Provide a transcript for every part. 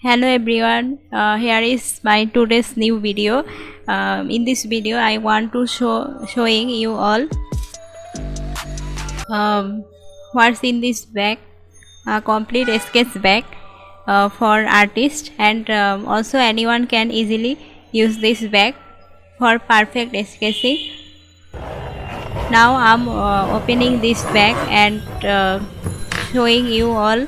Hello everyone, here is my today's new video. In this video I want to showing you all what's in this bag, a complete sketch bag for artists, and also anyone can easily use this bag for perfect sketching. Now I'm opening this bag and showing you all.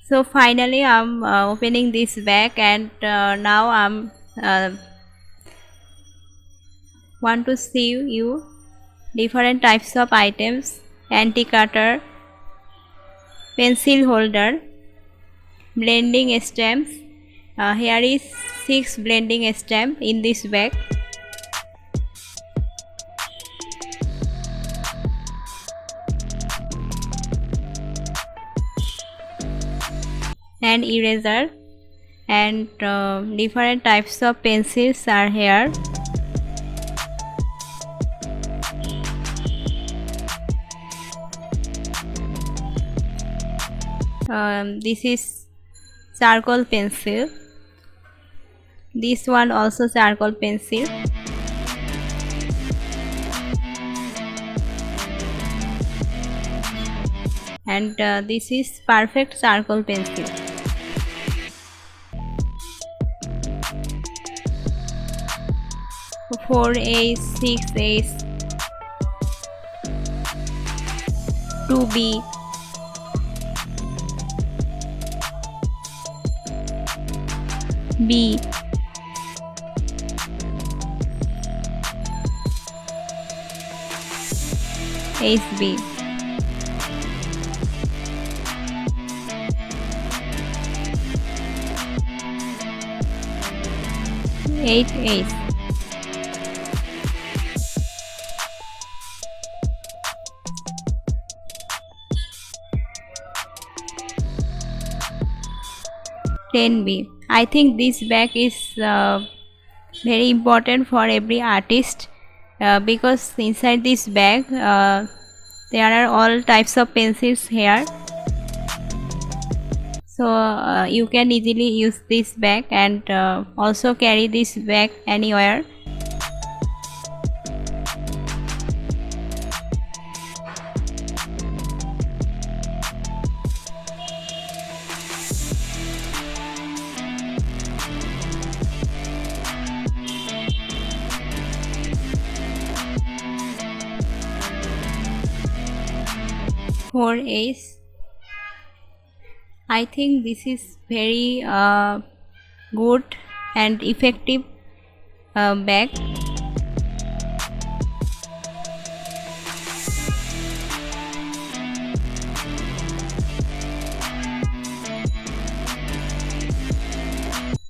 So finally I'm opening this bag, and now I'm want to see you different types of items: anti-cutter, pencil holder, blending stamps. Here is 6 blending stamps in this bag. And eraser, and different types of pencils are here. This is charcoal pencil. This one also charcoal pencil. And this is perfect charcoal pencil. Four A's, 6 A's, 2B, B, HB, eight A's. B. I think this bag is very important for every artist because inside this bag there are all types of pencils here. So you can easily use this bag and also carry this bag anywhere. Four A's. I think this is very good and effective bag.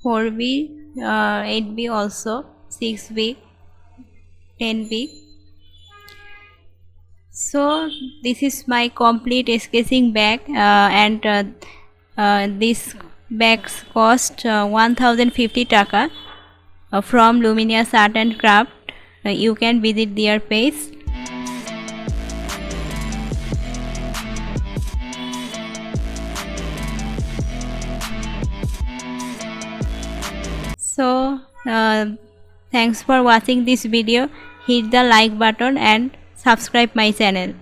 Four B, 8B also, 6B, 10B. So this is my complete sketching bag, and this bags cost 1050 taka from Luminous Art and Craft. You can visit their page. So thanks for watching this video. Hit the like button and subscribe my channel.